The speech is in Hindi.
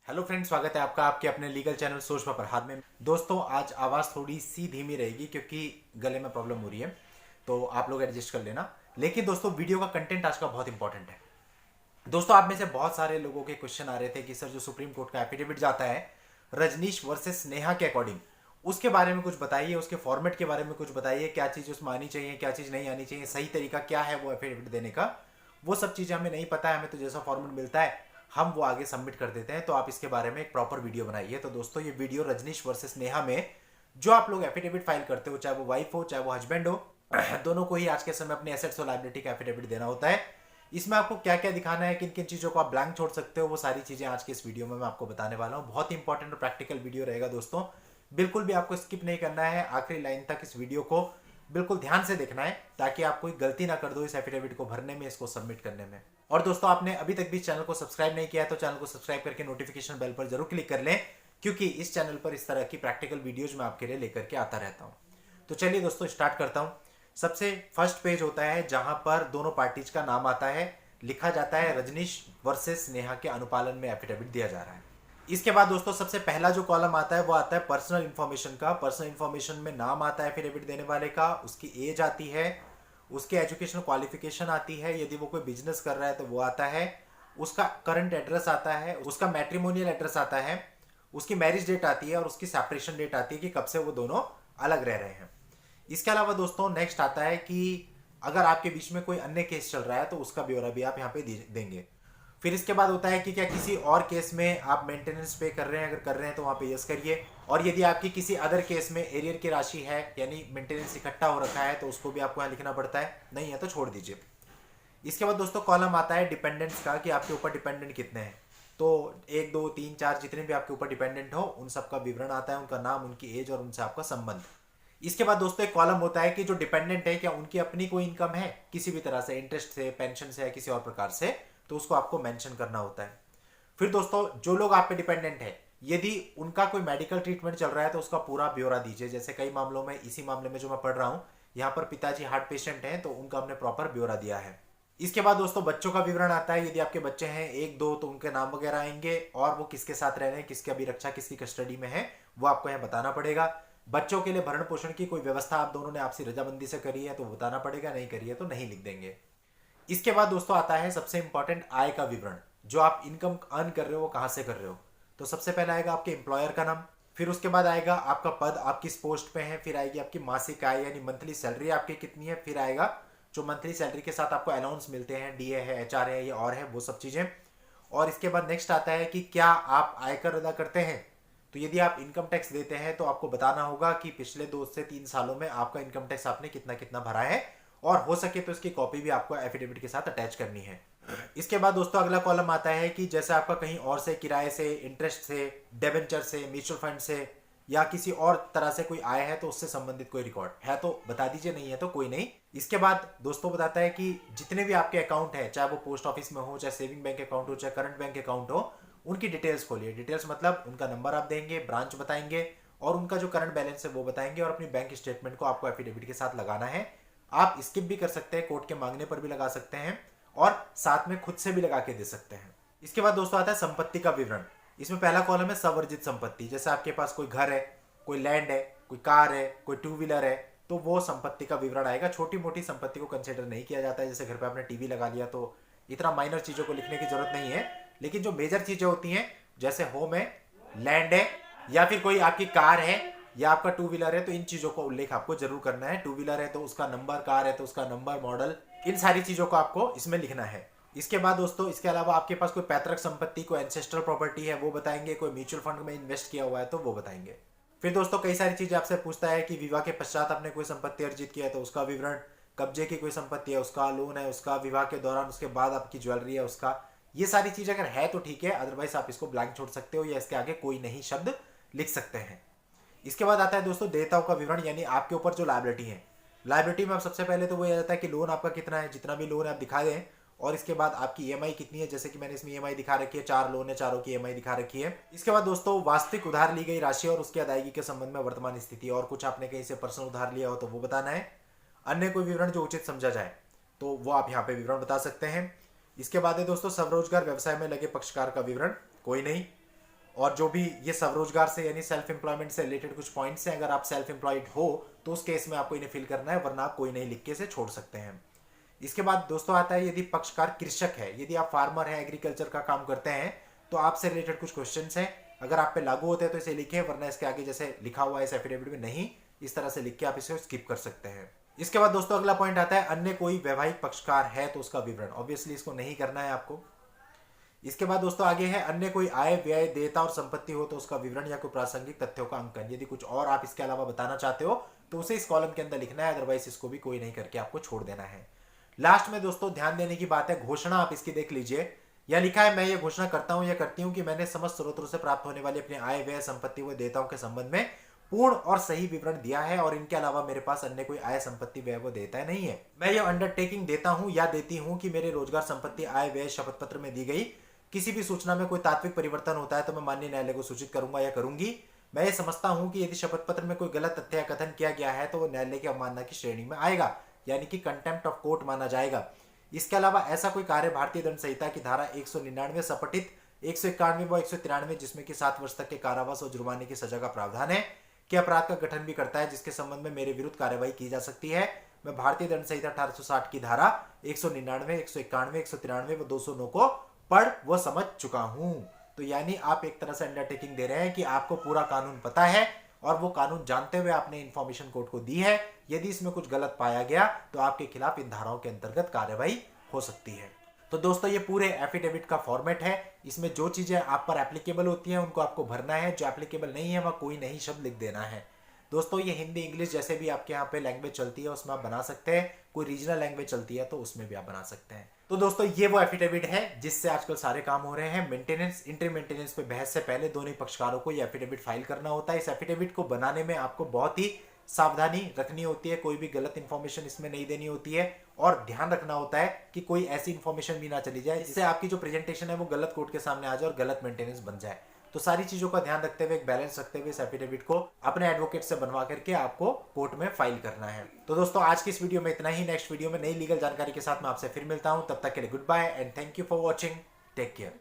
हेलो फ्रेंड्स, स्वागत है आपका आपके अपने लीगल चैनल सोच पर हाथ में। दोस्तों, आज आवाज़ थोड़ी सी धीमी रहेगी क्योंकि गले में प्रॉब्लम हो रही है, तो आप लोग एडजस्ट कर लेना। लेकिन दोस्तों, वीडियो का कंटेंट आज का बहुत इंपॉर्टेंट है। दोस्तों, आप में से बहुत सारे लोगों के क्वेश्चन आ रहे थे कि सर, जो सुप्रीम कोर्ट का एफिडेविट जाता है रजनीश वर्सेस नेहा के अकॉर्डिंग, उसके बारे में कुछ बताइए, उसके फॉर्मेट के बारे में कुछ बताइए, क्या चीज़ उसमें आनी चाहिए, क्या चीज़ नहीं आनी चाहिए, सही तरीका क्या है वो एफिडेविट देने का। वो सब चीज़ें हमें नहीं पता है। हमें तो जैसा फॉर्मेट मिलता है हम वो आगे सबमिट कर देते हैं। तो आप इसके बारे में एक प्रॉपर वीडियो बनाइए। तो दोस्तों, ये वीडियो रजनीश वर्सेस नेहा में जो आप लोग एफिडेविट फाइल करते हो, चाहे वो वाइफ हो चाहे वो हस्बैंड हो, दोनों को ही आज के समय अपने एसेट्स और लायबिलिटी का एफिडेविट देना होता है। इसमें आपको क्या क्या दिखाना है, किन किन चीज़ों को आप ब्लैंक छोड़ सकते हो, वो सारी चीज़ें आज के इस वीडियो में मैं आपको बताने वाला हूँ। बहुत ही इंपॉर्टेंट और प्रैक्टिकल वीडियो रहेगा दोस्तों। बिल्कुल भी आपको स्किप नहीं करना है, आखिरी लाइन तक इस वीडियो को बिल्कुल ध्यान से देखना है, ताकि आप कोई गलती ना कर दो इस एफिडेविट को भरने में, इसको सबमिट करने में। और दोस्तों, आपने अभी तक भी चैनल को सब्सक्राइब नहीं किया है तो चैनल को सब्सक्राइब करके नोटिफिकेशन बेल पर जरूर क्लिक कर लें, क्योंकि इस चैनल पर इस तरह की प्रैक्टिकल वीडियोज मैं आपके लिए लेकर के आता रहता हूँ। तो चलिए दोस्तों, स्टार्ट करता हूँ। सबसे फर्स्ट पेज होता है जहां पर दोनों पार्टीज का नाम आता है, लिखा जाता है रजनीश वर्सेस नेहा के अनुपालन में एफिडेविट दिया जा रहा है। इसके बाद दोस्तों, सबसे पहला जो कॉलम आता है वो आता है पर्सनल इन्फॉर्मेशन का। पर्सनल इन्फॉर्मेशन में नाम आता है एफिडेविट देने वाले का, उसकी एज आती है, उसके एजुकेशन क्वालिफिकेशन आती है, यदि वो कोई बिजनेस कर रहा है तो वो आता है, उसका करंट एड्रेस आता है, उसका मैट्रिमोनियल एड्रेस आता है, उसकी मैरिज डेट आती है और उसकी सेपरेशन डेट आती है कि कब से वो दोनों अलग रह रहे हैं। इसके अलावा दोस्तों, नेक्स्ट आता है कि अगर आपके बीच में कोई अन्य केस चल रहा है तो उसका ब्यौरा भी आप यहाँ पे देंगे। फिर इसके बाद होता है कि क्या किसी और केस में आप मेंटेनेंस पे कर रहे हैं, अगर कर रहे हैं तो वहाँ पे यस करिए। और यदि आपकी किसी अदर केस में एरियर की राशि है, यानी मेंटेनेंस इकट्ठा हो रखा है, तो उसको भी आपको यहाँ लिखना पड़ता है, नहीं है तो छोड़ दीजिए। इसके बाद दोस्तों, कॉलम आता है डिपेंडेंट्स का, कि आपके ऊपर डिपेंडेंट कितने हैं। तो 1 2 3 4 जितने भी आपके ऊपर डिपेंडेंट हो उन सबका विवरण आता है, उनका नाम, उनकी एज और उनसे आपका संबंध। इसके बाद दोस्तों, एक कॉलम होता है कि जो डिपेंडेंट है क्या उनकी अपनी कोई इनकम है किसी भी तरह से, इंटरेस्ट से, पेंशन से या किसी और प्रकार से, तो उसको आपको मेंशन करना होता है। फिर दोस्तों, जो लोग आप पे डिपेंडेंट है, यदि उनका कोई मेडिकल ट्रीटमेंट चल रहा है तो उसका पूरा ब्यौरा दीजिए। जैसे कई मामलों में, इसी मामले में जो मैं पढ़ रहा हूँ, यहाँ पर पिताजी हार्ट पेशेंट हैं तो उनका हमने प्रॉपर ब्यौरा दिया है। इसके बाद दोस्तों, बच्चों का विवरण आता है। यदि आपके बच्चे हैं 1 2 तो उनके नाम वगैरह आएंगे, और वो किसके साथ रह रहे हैं, किसकी अभी रक्षा, किसकी कस्टडी में है, वो आपको यहाँ बताना पड़ेगा। बच्चों के लिए भरण पोषण की कोई व्यवस्था आप दोनों ने आपसी रजामंदी से करी है तो बताना पड़ेगा, नहीं करी है तो नहीं लिख देंगे। इसके बाद दोस्तों आता है सबसे इंपॉर्टेंट, आय का विवरण। जो आप इनकम अर्न कर रहे हो वो कहाँ से कर रहे हो। तो सबसे पहले आएगा आपके एम्प्लॉयर का नाम, फिर उसके बाद आएगा आपका पद, आप किस पोस्ट पे हैं, फिर आएगी आपकी मासिक आय यानी मंथली सैलरी आपकी कितनी है, फिर आएगा जो मंथली सैलरी के साथ आपको अलाउंस मिलते हैं, डीए है, एचआर है, ये और है, वो सब चीज़ें। और इसके बाद नेक्स्ट आता है कि क्या आप आयकर अदा करते हैं। तो यदि आप इनकम टैक्स देते हैं तो आपको बताना होगा कि पिछले 2 से 3 सालों में आपका इनकम टैक्स आपने कितना कितना भरा है, और हो सके तो इसकी कॉपी भी आपको एफिडेविट के साथ अटैच करनी है। इसके बाद दोस्तों, अगला कॉलम आता है कि जैसे आपका कहीं और से, किराए से, इंटरेस्ट से, डेवेंचर से, म्यूचुअल फंड से या किसी और तरह से कोई आय है तो उससे संबंधित कोई रिकॉर्ड है तो बता दीजिए, नहीं है तो कोई नहीं। इसके बाद दोस्तों बताता है कि जितने भी आपके अकाउंट है, चाहे वो पोस्ट ऑफिस में हो, चाहे सेविंग बैंक अकाउंट हो, चाहे करंट बैंक अकाउंट हो, उनकी डिटेल्स खोलिए। डिटेल्स मतलब उनका नंबर आप देंगे, ब्रांच बताएंगे, और उनका जो करंट बैलेंस है वो बताएंगे, और अपनी बैंक स्टेटमेंट को आपको एफिडेविट के साथ लगाना है। आप स्किप भी कर सकते हैं, कोर्ट के मांगने पर भी लगा सकते हैं, और साथ में खुद से भी लगा के दे सकते हैं। इसके बाद दोस्तों आता है संपत्ति का विवरण। इसमें पहला कॉलम है सवर्जित संपत्ति। जैसे आपके पास कोई घर है, कोई लैंड है, कोई कार है, कोई टू व्हीलर है, तो वो संपत्ति का विवरण आएगा। छोटी मोटी संपत्ति को कंसिडर नहीं किया जाता है, जैसे घर पे आपने टीवी लगा लिया तो इतना माइनर चीज़ों को लिखने की जरूरत नहीं है। लेकिन जो मेजर चीज़ें होती हैं, जैसे होम है, लैंड है, या फिर कोई आपकी कार है, या आपका टू व्हीलर है, तो इन चीज़ों का उल्लेख आपको जरूर करना है। टू व्हीलर है तो उसका नंबर, कार है तो उसका नंबर, मॉडल, इन सारी चीज़ों को आपको इसमें लिखना है। इसके बाद दोस्तों, इसके अलावा आपके पास कोई पैतृक संपत्ति, कोई एंसेस्ट्रल प्रॉपर्टी है वो बताएंगे, कोई म्यूचुअल फंड में इन्वेस्ट किया हुआ है तो वो बताएंगे। फिर दोस्तों, कई सारी चीज़ें आपसे पूछता है कि विवाह के पश्चात आपने कोई संपत्ति अर्जित किया है तो उसका विवरण, कब्जे की कोई संपत्ति है उसका, लोन है उसका, विवाह के दौरान उसके बाद आपकी ज्वेलरी है उसका। ये सारी चीज़ अगर है तो ठीक है, अदरवाइज आप इसको ब्लैंक छोड़ सकते हो या इसके आगे कोई नहीं शब्द लिख सकते हैं। इसके बाद आता है दोस्तों देयताओं का विवरण, यानी आपके ऊपर जो लायबिलिटी है। लायबिलिटी में आप सबसे पहले तो वो ये जाता है कि लोन आपका कितना है, जितना भी लोन है आप दिखा दें, और इसके बाद आपकी ईएमआई कितनी है। जैसे कि मैंने इसमें ईएमआई दिखा रखी है, 4 लोन है, चारों की ईएमआई दिखा रखी है। इसके बाद दोस्तों, वास्तविक उधार ली गई राशि और उसकी अदायगी के संबंध में वर्तमान स्थिति, और कुछ आपने कहीं से पर्सनल उधार लिया हो तो वो बताना है। अन्य कोई विवरण जो उचित समझा जाए तो वो आप यहाँ पे विवरण बता सकते हैं। इसके बाद है दोस्तों स्वरोजगार व्यवसाय में लगे पक्षकार का विवरण, कोई नहीं। और जो भी ये स्वरोजगार से यानी सेल्फ एम्प्लॉयमेंट से रिलेटेड कुछ पॉइंट्स हैं, अगर आप सेल्फ एम्प्लॉयड हो तो उस केस में आपको इन्हें फिल करना है, वरना आप कोई नहीं लिख के इसे छोड़ सकते हैं। इसके बाद दोस्तों आता है यदि पक्षकार कृषक है, यदि आप फार्मर हैं, एग्रीकल्चर का काम करते हैं, तो आपसे रिलेटेड कुछ क्वेश्चंस हैं, अगर आप पे लागू होते हैं तो इसे लिखें, वरना इसके आगे जैसे लिखा हुआ है इस एफिडेविट में नहीं, इस तरह से लिख के आप इसे स्किप कर सकते हैं। इसके बाद दोस्तों अगला पॉइंट आता है अन्य कोई वैवाहिक पक्षकार है तो उसका विवरण, ऑब्वियसली इसको नहीं करना है आपको। इसके बाद दोस्तों आगे है अन्य कोई आय व्यय देयता और संपत्ति हो तो उसका विवरण या कोई प्रासंगिक तथ्यों का अंकन, यदि कुछ और आप इसके अलावा बताना चाहते हो तो उसे इस कॉलम के अंदर लिखना है, अदरवाइज इसको भी कोई नहीं करके आपको छोड़ देना है। लास्ट में दोस्तों ध्यान देने की बात है, घोषणा आप इसकी देख लीजिए, यह लिखा है मैं ये घोषणा करता हूं या करती हूं कि मैंने समस्त स्रोतों से प्राप्त होने वाली अपने आय व्यय संपत्ति व देयताओं के संबंध में पूर्ण और सही विवरण दिया है और इनके अलावा मेरे पास अन्य कोई आय संपत्ति व्यय व देयताएं नहीं है। मैं ये अंडरटेकिंग देता हूं या देती हूं कि मेरे रोजगार संपत्ति आय व्यय शपथ पत्र में दी गई किसी भी सूचना में कोई तात्विक परिवर्तन होता है तो मैं माननीय न्यायालय को सूचित करूंगा या करूंगी। मैं ये समझता हूं कि यदि शपथ पत्र में कोई गलत तथ्य या कथन किया गया है तो वो न्यायालय की अवमानना की श्रेणी में आएगा, यानी कि कंटेम्प्ट ऑफ कोर्ट माना जाएगा। इसके अलावा ऐसा कोई कार्य भारतीय दंड संहिता की धारा 199 सपठित 191 व 193 जिसमें कि 7 वर्ष तक के कारावास और जुर्माने की सजा का प्रावधान है कि अपराध का गठन भी करता है जिसके संबंध में मेरे विरुद्ध कार्यवाही की जा सकती है, मैं भारतीय दंड संहिता 1860 की धारा 199, 191, 193 व 209 को पढ़ व समझ चुका हूं। तो यानी आप एक तरह से अंडरटेकिंग दे रहे हैं कि आपको पूरा कानून पता है और वो कानून जानते हुए आपने इंफॉर्मेशन कोर्ट को दी है, यदि इसमें कुछ गलत पाया गया तो आपके खिलाफ इन धाराओं के अंतर्गत कार्रवाई हो सकती है। तो दोस्तों ये पूरे एफिडेविट का फॉर्मेट है, इसमें जो चीजें आप पर एप्लीकेबल होती हैं उनको आपको भरना है, जो एप्लीकेबल नहीं है वह कोई नहीं शब्द लिख देना है। दोस्तों ये हिंदी इंग्लिश जैसे भी आपके यहाँ पे लैंग्वेज चलती है उसमें आप बना सकते हैं, कोई रीजनल लैंग्वेज चलती है तो उसमें भी आप बना सकते हैं। तो दोस्तों ये वो एफिडेविट है जिससे आजकल सारे काम हो रहे हैं। मेंटेनेंस इंटर मेंटेनेंस पे बहस से पहले दोनों ही पक्षकारों को ये एफिडेविट फाइल करना होता है। इस एफिडेविट को बनाने में आपको बहुत ही सावधानी रखनी होती है, कोई भी गलत इंफॉर्मेशन इसमें नहीं देनी होती है और ध्यान रखना होता है कि कोई ऐसी इंफॉर्मेशन भी ना चली जाए जिससे आपकी जो प्रेजेंटेशन है वो गलत कोर्ट के सामने आ जाए और गलत मेंटेनेंस बन जाए। तो सारी चीजों का ध्यान रखते हुए, एक बैलेंस रखते हुए इस एफिडेविट को अपने एडवोकेट से बनवा करके आपको कोर्ट में फाइल करना है। तो दोस्तों आज की इस वीडियो में इतना ही, नेक्स्ट वीडियो में नई लीगल जानकारी के साथ मैं आपसे फिर मिलता हूं, तब तक के लिए good bye and thank you for watching, take care.